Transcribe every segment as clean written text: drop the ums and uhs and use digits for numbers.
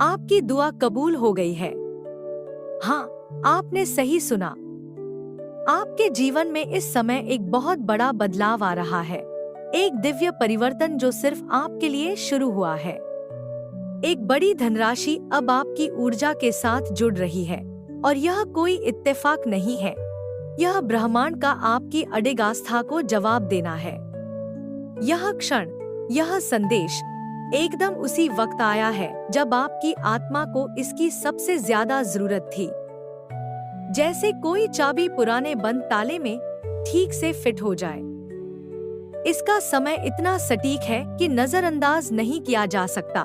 आपकी दुआ कबूल हो गई है। हाँ, आपने सही सुना। आपके जीवन में इस समय एक बहुत बड़ा बदलाव आ रहा है, एक दिव्य परिवर्तन जो सिर्फ आपके लिए शुरू हुआ है। एक बड़ी धनराशि अब आपकी ऊर्जा के साथ जुड़ रही है और यह कोई इत्तेफाक नहीं है। यह ब्रह्मांड का आपकी अडिग आस्था को जवाब देना है। यह क्षण, यह संदेश एकदम उसी वक्त आया है जब आपकी आत्मा को इसकी सबसे ज्यादा जरूरत थी। जैसे कोई चाबी पुराने बंद ताले में ठीक से फिट हो जाए। इसका समय इतना सटीक है कि नजरअंदाज नहीं किया जा सकता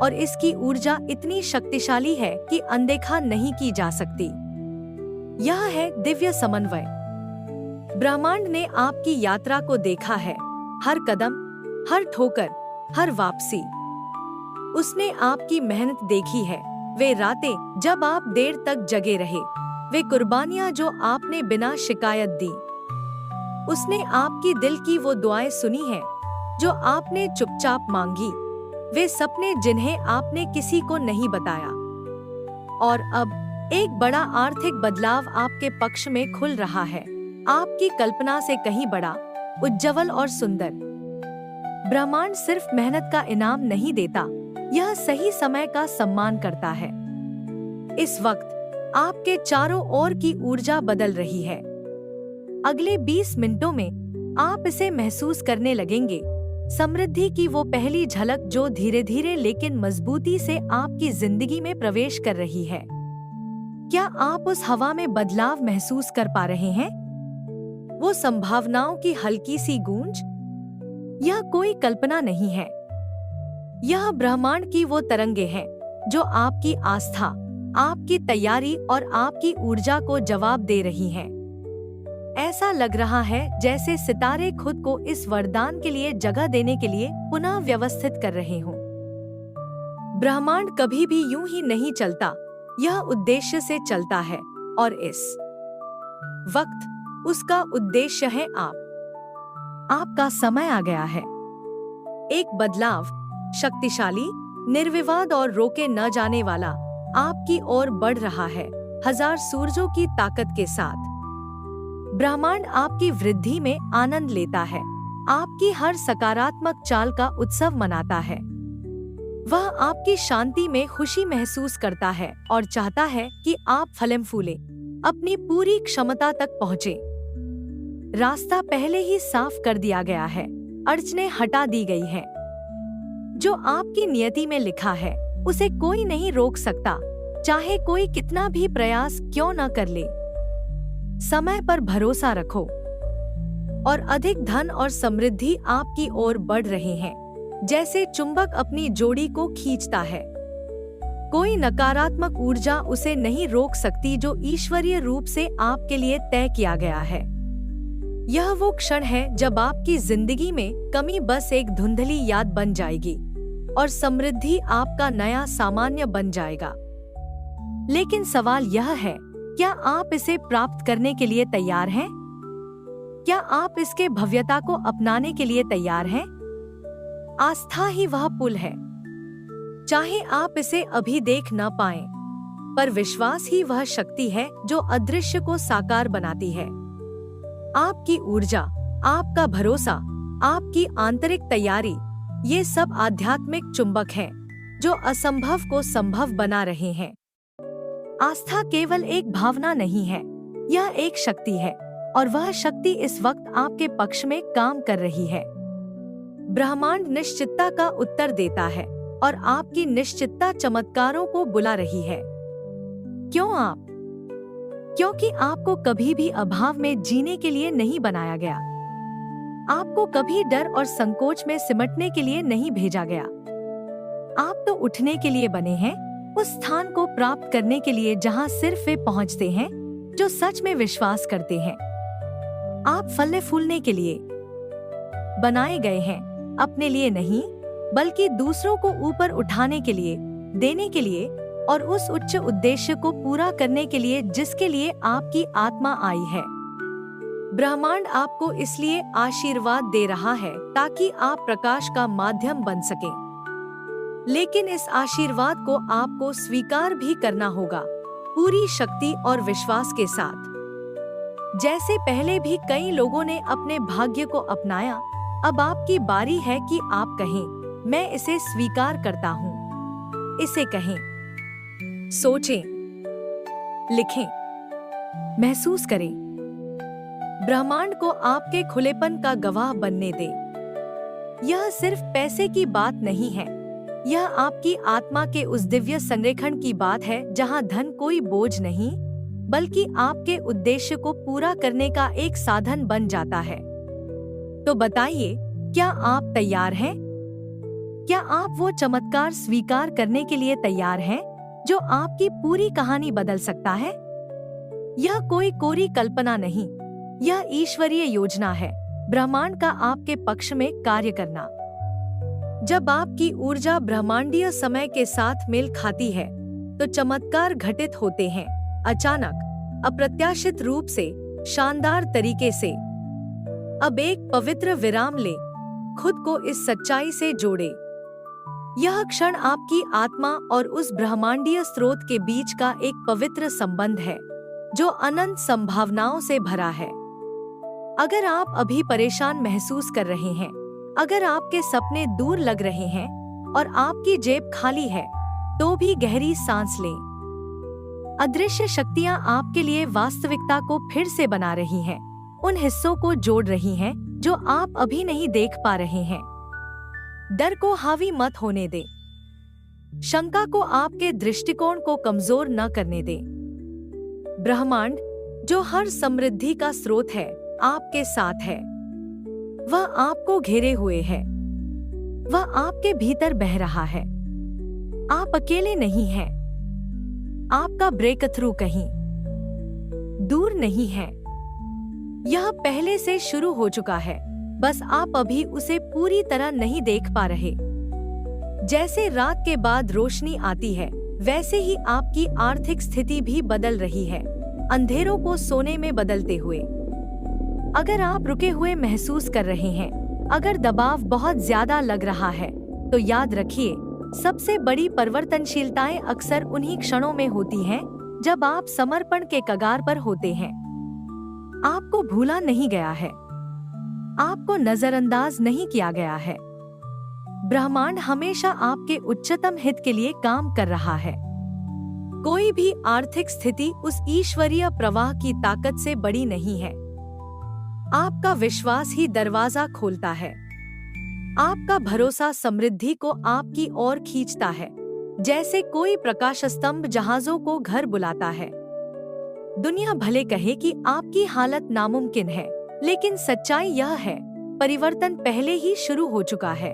और इसकी ऊर्जा इतनी शक्तिशाली है कि अनदेखा नहीं की जा सकती। यह है दिव्य समन्वय। ब्रह्मांड ने आपकी यात्रा को देखा है, हर कदम, हर ठोकर, हर वापसी। उसने आपकी मेहनत देखी है, वे रातें जब आप देर तक जगे रहे, वे कुर्बानियां जो आपने बिना शिकायत दी। उसने आपकी दिल की वो दुआएं सुनी हैं जो आपने चुपचाप मांगी, वे सपने जिन्हें आपने किसी को नहीं बताया। और अब एक बड़ा आर्थिक बदलाव आपके पक्ष में खुल रहा है, आपकी कल्पना से कहीं बड़ा, उज्जवल और सुंदर। ब्रह्मांड सिर्फ मेहनत का इनाम नहीं देता, यह सही समय का सम्मान करता है। इस वक्त आपके चारों ओर की ऊर्जा बदल रही है। अगले 20 मिनटों में आप इसे महसूस करने लगेंगे, समृद्धि की वो पहली झलक जो धीरे धीरे लेकिन मजबूती से आपकी जिंदगी में प्रवेश कर रही है। क्या आप उस हवा में बदलाव महसूस कर पा रहे हैं? वो संभावनाओं की हल्की सी गूंज? यह कोई कल्पना नहीं है, यह ब्रह्मांड की वो तरंगे हैं जो आपकी आस्था, आपकी तैयारी और आपकी ऊर्जा को जवाब दे रही हैं। ऐसा लग रहा है जैसे सितारे खुद को इस वरदान के लिए जगह देने के लिए पुनः व्यवस्थित कर रहे हों। ब्रह्मांड कभी भी यूं ही नहीं चलता, यह उद्देश्य से चलता है और इस वक्त उसका उद्देश्य है आप। आपका समय आ गया है। एक बदलाव, शक्तिशाली, निर्विवाद और रोके न जाने वाला, आपकी ओर बढ़ रहा है, हजार सूरजों की ताकत के साथ। ब्रह्मांड आपकी वृद्धि में आनंद लेता है, आपकी हर सकारात्मक चाल का उत्सव मनाता है। वह आपकी शांति में खुशी महसूस करता है और चाहता है कि आप फलम फूले, अपनी पूरी क्षमता तक पहुँचे। रास्ता पहले ही साफ कर दिया गया है, अड़चनें हटा दी गई हैं। जो आपकी नियति में लिखा है उसे कोई नहीं रोक सकता, चाहे कोई कितना भी प्रयास क्यों न कर ले। समय पर भरोसा रखो और अधिक धन और समृद्धि आपकी ओर बढ़ रहे हैं, जैसे चुंबक अपनी जोड़ी को खींचता है। कोई नकारात्मक ऊर्जा उसे नहीं रोक सकती जो ईश्वरीय रूप से आपके लिए तय किया गया है। यह वो क्षण है जब आपकी जिंदगी में कमी बस एक धुंधली याद बन जाएगी और समृद्धि आपका नया सामान्य बन जाएगा। लेकिन सवाल यह है, क्या आप इसे प्राप्त करने के लिए तैयार हैं? क्या आप इसके भव्यता को अपनाने के लिए तैयार हैं? आस्था ही वह पुल है। चाहे आप इसे अभी देख न पाएं, पर विश्वास ही वह शक्ति है जो अदृश्य को साकार बनाती है। आपकी ऊर्जा, आपका भरोसा, आपकी आंतरिक तैयारी, ये सब आध्यात्मिक चुंबक हैं जो असंभव को संभव बना रहे हैं। आस्था केवल एक भावना नहीं है, यह एक शक्ति है और वह शक्ति इस वक्त आपके पक्ष में काम कर रही है। ब्रह्मांड निश्चितता का उत्तर देता है और आपकी निश्चितता चमत्कारों को बुला रही है। क्यों आप? क्योंकि आपको कभी भी अभाव में जीने के लिए नहीं बनाया गया। आपको कभी डर और संकोच में सिमटने के लिए नहीं भेजा गया। आप तो उठने के लिए बने हैं, उस स्थान को प्राप्त करने के लिए जहां सिर्फ वे पहुंचते हैं जो सच में विश्वास करते हैं। आप फलने फूलने के लिए बनाए गए हैं, अपने लिए नहीं बल्कि दूसरों को ऊपर उठाने के लिए, देने के लिए और उस उच्च उद्देश्य को पूरा करने के लिए जिसके लिए आपकी आत्मा आई है। ब्रह्मांड आपको इसलिए आशीर्वाद दे रहा है ताकि आप प्रकाश का माध्यम बन सकें। लेकिन इस आशीर्वाद को आपको स्वीकार भी करना होगा, पूरी शक्ति और विश्वास के साथ। जैसे पहले भी कई लोगों ने अपने भाग्य को अपनाया, अब आपकी बारी है कि आप कहें, मैं इसे स्वीकार करता हूँ। इसे कहें, सोचें, लिखें, महसूस करें। ब्रह्मांड को आपके खुलेपन का गवाह बनने दें। यह सिर्फ पैसे की बात नहीं है, यह आपकी आत्मा के उस दिव्य संरेखण की बात है जहां धन कोई बोझ नहीं, बल्कि आपके उद्देश्य को पूरा करने का एक साधन बन जाता है। तो बताइए, क्या आप तैयार हैं? क्या आप वो चमत्कार स्वीकार करने के लिए तैयार हैं जो आपकी पूरी कहानी बदल सकता है? यह कोई कोरी कल्पना नहीं, यह ईश्वरीय योजना है, ब्रह्मांड का आपके पक्ष में कार्य करना। जब आपकी ऊर्जा ब्रह्मांडीय समय के साथ मेल खाती है, तो चमत्कार घटित होते हैं, अचानक, अप्रत्याशित रूप से, शानदार तरीके से। अब एक पवित्र विराम ले, खुद को इस सच्चाई से जोड़े। यह क्षण आपकी आत्मा और उस ब्रह्मांडीय स्रोत के बीच का एक पवित्र संबंध है, जो अनंत संभावनाओं से भरा है। अगर आप अभी परेशान महसूस कर रहे हैं, अगर आपके सपने दूर लग रहे हैं और आपकी जेब खाली है, तो भी गहरी सांस लें। अदृश्य शक्तियां आपके लिए वास्तविकता को फिर से बना रही हैं, उन हिस्सों को जोड़ रही हैं जो आप अभी नहीं देख पा रहे हैं। डर को हावी मत होने दें। शंका को आपके दृष्टिकोण को कमजोर न करने दें। ब्रह्मांड, जो हर समृद्धि का स्रोत है, आपके साथ है। वह आपको घेरे हुए है, वह आपके भीतर बह रहा है। आप अकेले नहीं हैं। आपका ब्रेक थ्रू कहीं दूर नहीं है। यह पहले से शुरू हो चुका है, बस आप अभी उसे पूरी तरह नहीं देख पा रहे। जैसे रात के बाद रोशनी आती है, वैसे ही आपकी आर्थिक स्थिति भी बदल रही है, अंधेरों को सोने में बदलते हुए। अगर आप रुके हुए महसूस कर रहे हैं, अगर दबाव बहुत ज्यादा लग रहा है, तो याद रखिए, सबसे बड़ी परिवर्तनशीलताएं अक्सर उन्हीं क्षणों में होती हैं जब आप समर्पण के कगार पर होते हैं। आपको भूला नहीं गया है, आपको नजरअंदाज नहीं किया गया है। ब्रह्मांड हमेशा आपके उच्चतम हित के लिए काम कर रहा है। कोई भी आर्थिक स्थिति उस ईश्वरीय प्रवाह की ताकत से बड़ी नहीं है। आपका विश्वास ही दरवाजा खोलता है। आपका भरोसा समृद्धि को आपकी ओर खींचता है, जैसे कोई प्रकाश स्तंभ जहाजों को घर बुलाता है। दुनिया भले कहे कि आपकी हालत नामुमकिन है, लेकिन सच्चाई यह है, परिवर्तन पहले ही शुरू हो चुका है।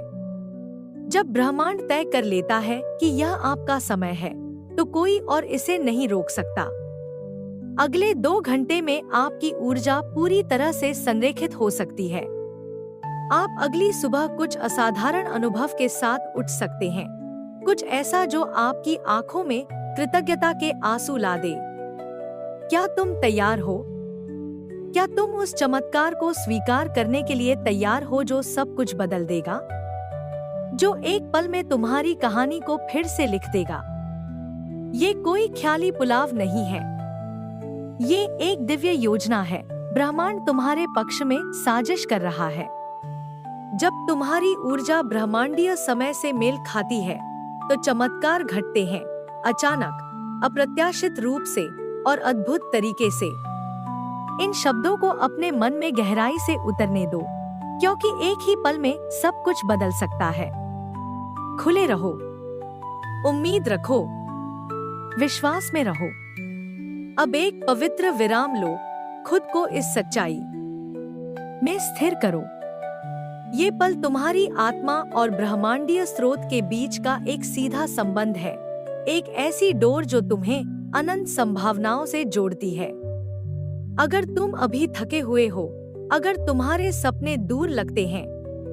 जब ब्रह्मांड तय कर लेता है कि यह आपका समय है, तो कोई और इसे नहीं रोक सकता। अगले 2 घंटे में आपकी ऊर्जा पूरी तरह से संरेखित हो सकती है। आप अगली सुबह कुछ असाधारण अनुभव के साथ उठ सकते हैं, कुछ ऐसा जो आपकी आंखों में कृतज्ञता के आंसू ला दे। क्या तुम तैयार हो? क्या तुम उस चमत्कार को स्वीकार करने के लिए तैयार हो जो सब कुछ बदल देगा, जो एक पल में तुम्हारी कहानी को फिर से लिख देगा? ये कोई ख्याली पुलाव नहीं है, ये एक दिव्य योजना है। ब्रह्मांड तुम्हारे पक्ष में साजिश कर रहा है। जब तुम्हारी ऊर्जा ब्रह्मांडीय समय से मेल खाती है, तो चमत्कार घटते हैं, अचानक, अप्रत्याशित रूप से और अद्भुत तरीके से। इन शब्दों को अपने मन में गहराई से उतरने दो, क्योंकि एक ही पल में सब कुछ बदल सकता है। खुले रहो, उम्मीद रखो, विश्वास में रहो। अब एक पवित्र विराम लो, खुद को इस सच्चाई में स्थिर करो। ये पल तुम्हारी आत्मा और ब्रह्मांडीय स्रोत के बीच का एक सीधा संबंध है, एक ऐसी डोर जो तुम्हें अनंत संभावनाओं से जोड़ती है। अगर तुम अभी थके हुए हो, अगर तुम्हारे सपने दूर लगते हैं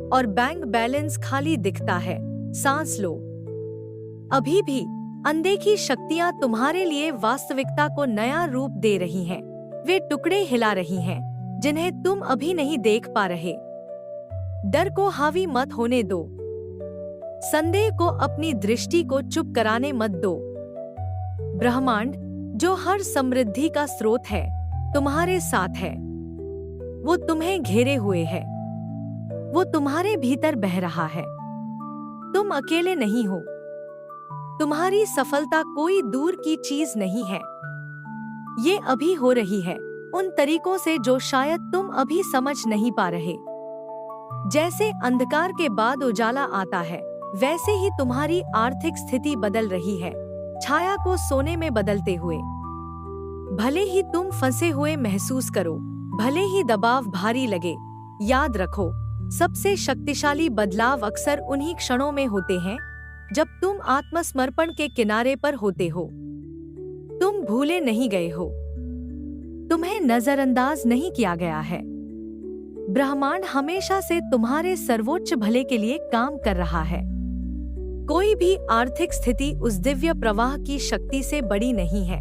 और बैंक बैलेंस खाली दिखता है, सांस लो। अभी भी अनदेखी शक्तियां तुम्हारे लिए वास्तविकता को नया रूप दे रही हैं। वे टुकड़े हिला रही हैं, जिन्हें तुम अभी नहीं देख पा रहे। डर को हावी मत होने दो। संदेह को अपनी दृष्टि को चुप कराने मत दो। ब्रह्मांड, जो हर समृद्धि का स्रोत है, तुम्हारे साथ है। वो तुम्हें घेरे हुए है। वो तुम्हारे भीतर बह रहा है। तुम अकेले नहीं हो। तुम्हारी सफलता कोई दूर की चीज नहीं है। ये अभी हो रही है उन तरीकों से जो शायद तुम अभी समझ नहीं पा रहे। जैसे अंधकार के बाद उजाला आता है, वैसे ही तुम्हारी आर्थिक स्थिति बदल रही है, छाया को सोने में बदलते हुए। भले ही तुम फंसे हुए महसूस करो, भले ही दबाव भारी लगे, याद रखो, सबसे शक्तिशाली बदलाव अक्सर उन्हीं क्षणों में होते हैं जब तुम आत्मसमर्पण के किनारे पर होते हो। तुम भूले नहीं गए हो। तुम्हें नजरअंदाज नहीं किया गया है। ब्रह्मांड हमेशा से तुम्हारे सर्वोच्च भले के लिए काम कर रहा है। कोई भी आर्थिक स्थिति उस दिव्य प्रवाह की शक्ति से बड़ी नहीं है।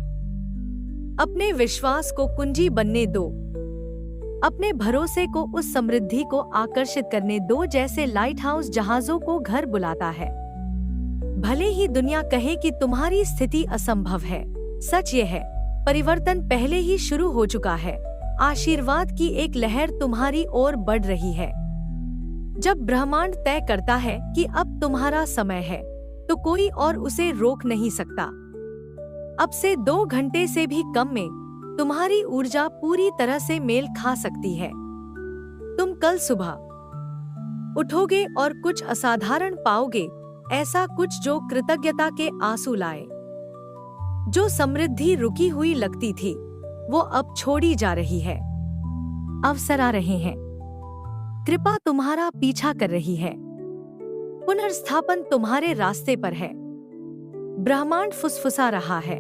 अपने विश्वास को कुंजी बनने दो। अपने भरोसे को उस समृद्धि को आकर्षित करने दो जैसे लाइटहाउस जहाजों को घर बुलाता है। भले ही दुनिया कहे कि तुम्हारी स्थिति असंभव है, सच ये है, परिवर्तन पहले ही शुरू हो चुका है। आशीर्वाद की एक लहर तुम्हारी ओर बढ़ रही है। जब ब्रह्मांड तय करता है कि अब तुम्हारा समय है, तो कोई और उसे रोक नहीं सकता। अब से 2 घंटे से भी कम में तुम्हारी ऊर्जा पूरी तरह से मेल खा सकती है। तुम कल सुबह उठोगे और कुछ असाधारण पाओगे, ऐसा कुछ जो कृतज्ञता के आंसू लाए। जो समृद्धि रुकी हुई लगती थी, वो अब छोड़ी जा रही है। अवसर आ रहे हैं। कृपा तुम्हारा पीछा कर रही है। पुनर्स्थापन तुम्हारे रास्ते पर है। ब्रह्मांड फुसफुसा रहा है।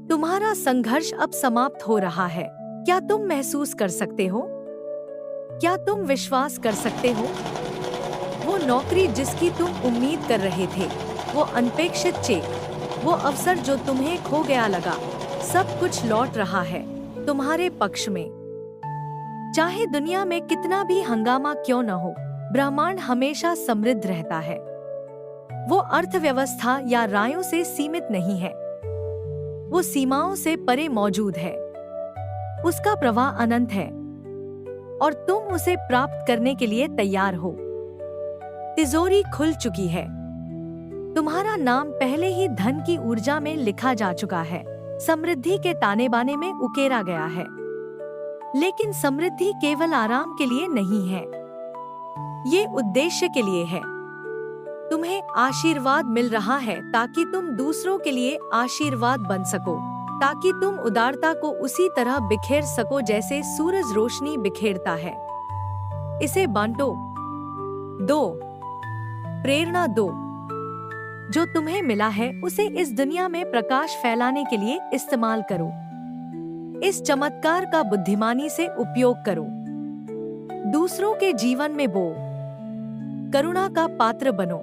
तुम्हारा संघर्ष अब समाप्त हो रहा है। क्या तुम महसूस कर सकते हो? क्या तुम विश्वास कर सकते हो? वो नौकरी जिसकी तुम उम्मीद कर रहे थे, वो अनपेक्षित चेक, वो अवसर जो तुम्हें खो गया लगा, सब कुछ लौट रहा है तुम्हारे पक्ष में। चाहे दुनिया में कितना भी हंगामा क्यों न हो, ब्रह्मांड हमेशा समृद्ध रहता है। वो अर्थव्यवस्था या रायों से सीमित नहीं है। वो सीमाओं से परे मौजूद है। उसका प्रवाह अनंत है और तुम उसे प्राप्त करने के लिए तैयार हो। तिजोरी खुल चुकी है। तुम्हारा नाम पहले ही धन की ऊर्जा में लिखा जा चुका है। समृद्धि के ताने बाने में उकेरा गया है। लेकिन समृद्धि केवल आराम के लिए नहीं है, ये उद्देश्य के लिए है। तुम्हें आशीर्वाद मिल रहा है ताकि तुम दूसरों के लिए आशीर्वाद बन सको, ताकि तुम उदारता को उसी तरह बिखेर सको जैसे सूरज रोशनी बिखेरता है। इसे बांटो, दो, प्रेरणा दो। जो तुम्हें मिला है उसे इस दुनिया में प्रकाश फैलाने के लिए इस्तेमाल करो। इस चमत्कार का बुद्धिमानी से उपयोग करो। दूसरों के जीवन में बो करुणा का पात्र बनो,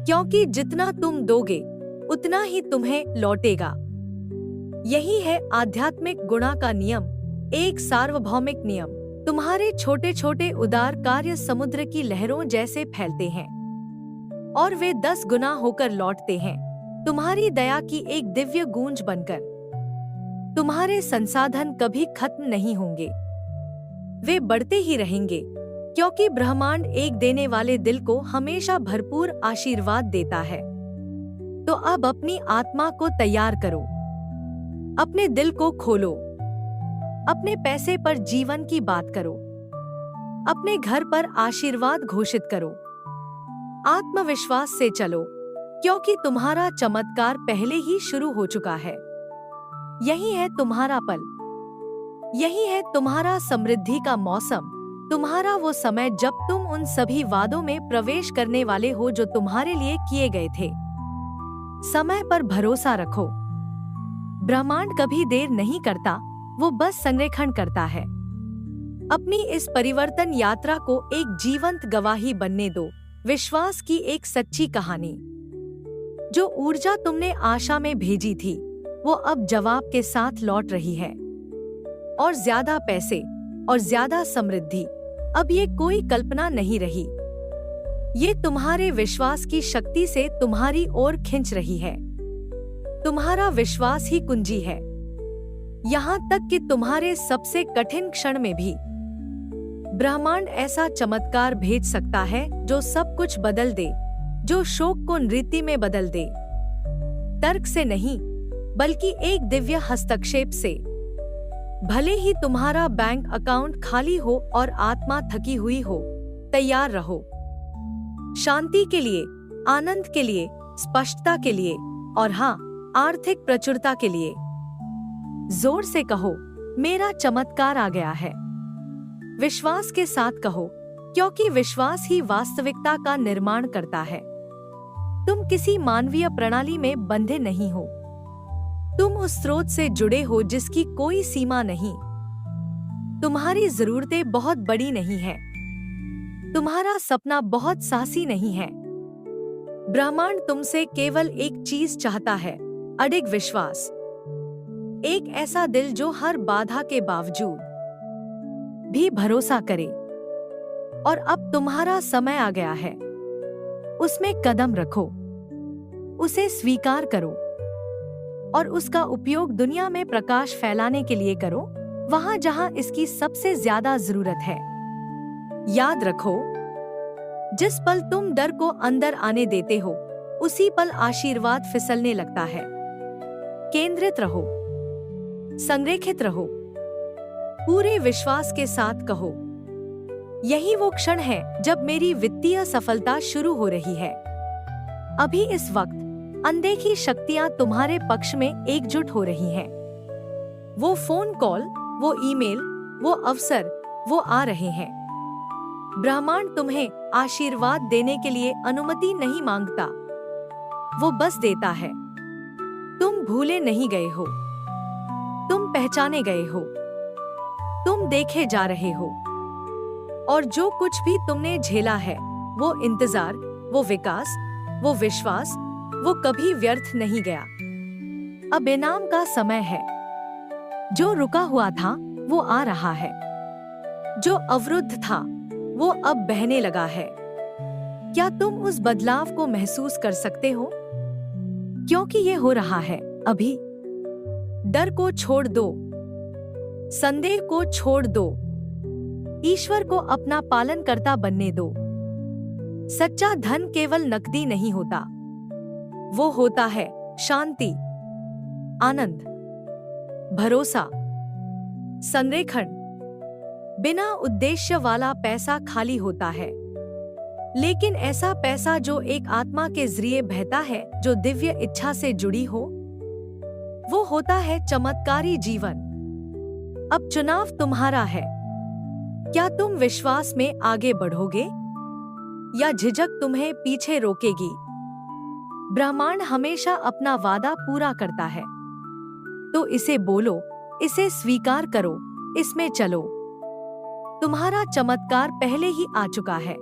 क्योंकि जितना तुम दोगे उतना ही तुम्हें लौटेगा। यही है आध्यात्मिक गुणा का नियम, एक सार्वभौमिक नियम। तुम्हारे छोटे छोटे उदार कार्य समुद्र की लहरों जैसे फैलते हैं और वे 10 गुना होकर लौटते हैं, तुम्हारी दया की एक दिव्य गूंज बनकर। तुम्हारे संसाधन कभी खत्म नहीं होंगे, वे बढ़ते ही रहेंगे, क्योंकि ब्रह्मांड एक देने वाले दिल को हमेशा भरपूर आशीर्वाद देता है। तो अब अपनी आत्मा को तैयार करो। अपने दिल को खोलो। अपने पैसे पर जीवन की बात करो। अपने घर पर आशीर्वाद घोषित करो। आत्मविश्वास से चलो, क्योंकि तुम्हारा चमत्कार पहले ही शुरू हो चुका है। यही है तुम्हारा पल। यही है तुम्हारा समृद्धि का मौसम, तुम्हारा वो समय जब तुम उन सभी वादों में प्रवेश करने वाले हो जो तुम्हारे लिए किए गए थे। समय पर भरोसा रखो। ब्रह्मांड कभी देर नहीं करता, वो बस संरेखण करता है। अपनी इस परिवर्तन यात्रा को एक जीवंत गवाही बनने दो, विश्वास की एक सच्ची कहानी। जो ऊर्जा तुमने आशा में भेजी थी, वो अब जवाब के साथ लौट रही है। और ज्यादा पैसे और ज्यादा समृद्धि, अब ये कोई कल्पना नहीं रही। ये तुम्हारे विश्वास की शक्ति से तुम्हारी ओर खींच रही है। तुम्हारा विश्वास ही कुंजी है। यहाँ तक कि तुम्हारे सबसे कठिन क्षण में भी ब्रह्मांड ऐसा चमत्कार भेज सकता है जो सब कुछ बदल दे, जो शोक को नृत्य में बदल दे। तर्क से नहीं, बल्कि एक दिव्य हस्तक्षेप से। भले ही तुम्हारा बैंक अकाउंट खाली हो और आत्मा थकी हुई हो, तैयार रहो। शांति के लिए, आनंद के लिए, स्पष्टता के लिए और हाँ, आर्थिक प्रचुरता के लिए। जोर से कहो, मेरा चमत्कार आ गया है। विश्वास के साथ कहो, क्योंकि विश्वास ही वास्तविकता का निर्माण करता है। तुम किसी मानवीय प्रणाली में बंधे नहीं हो। तुम उस स्रोत से जुड़े हो जिसकी कोई सीमा नहीं। तुम्हारी जरूरतें बहुत बड़ी नहीं है। तुम्हारा सपना बहुत साहसी नहीं है। ब्रह्मांड तुमसे केवल एक चीज चाहता है, अडिग विश्वास। एक ऐसा दिल जो हर बाधा के बावजूद भी भरोसा करे। और अब तुम्हारा समय आ गया है। उसमें कदम रखो, उसे स्वीकार करो और उसका उपयोग दुनिया में प्रकाश फैलाने के लिए करो, वहां जहां इसकी सबसे ज्यादा जरूरत है। याद रखो, जिस पल तुम डर को अंदर आने देते हो, उसी पल आशीर्वाद फिसलने लगता है। केंद्रित रहो, संरेखित रहो, पूरे विश्वास के साथ कहो, यही वो क्षण है जब मेरी वित्तीय सफलता शुरू हो रही है। अभी इस वक्त अनदेखी शक्तियां तुम्हारे पक्ष में एकजुट हो रही हैं। वो फोन कॉल, वो ईमेल, वो अवसर, वो आ रहे हैं। ब्रह्मांड तुम्हें आशीर्वाद देने के लिए अनुमति नहीं मांगता, वो बस देता है। तुम भूले नहीं गए हो, तुम पहचाने गए हो, तुम देखे जा रहे हो। और जो कुछ भी तुमने झेला है, वो इंतजार, वो विकास, वो विश्वास, वो कभी व्यर्थ नहीं गया। अब इनाम का समय है। जो रुका हुआ था वो आ रहा है। जो अवरुद्ध था वो अब बहने लगा है। क्या तुम उस बदलाव को महसूस कर सकते हो? क्योंकि ये हो रहा है अभी। डर को छोड़ दो, संदेह को छोड़ दो, ईश्वर को अपना पालनकर्ता बनने दो। सच्चा धन केवल नकदी नहीं होता, वो होता है शांति, आनंद, भरोसा, संरेखण। बिना उद्देश्य वाला पैसा खाली होता है, लेकिन ऐसा पैसा जो एक आत्मा के जरिए बहता है, जो दिव्य इच्छा से जुड़ी हो, वो होता है चमत्कारी जीवन। अब चुनाव तुम्हारा है। क्या तुम विश्वास में आगे बढ़ोगे या झिझक तुम्हें पीछे रोकेगी? ब्रह्मांड हमेशा अपना वादा पूरा करता है, तो इसे बोलो, इसे स्वीकार करो, इसमें चलो। तुम्हारा चमत्कार पहले ही आ चुका है।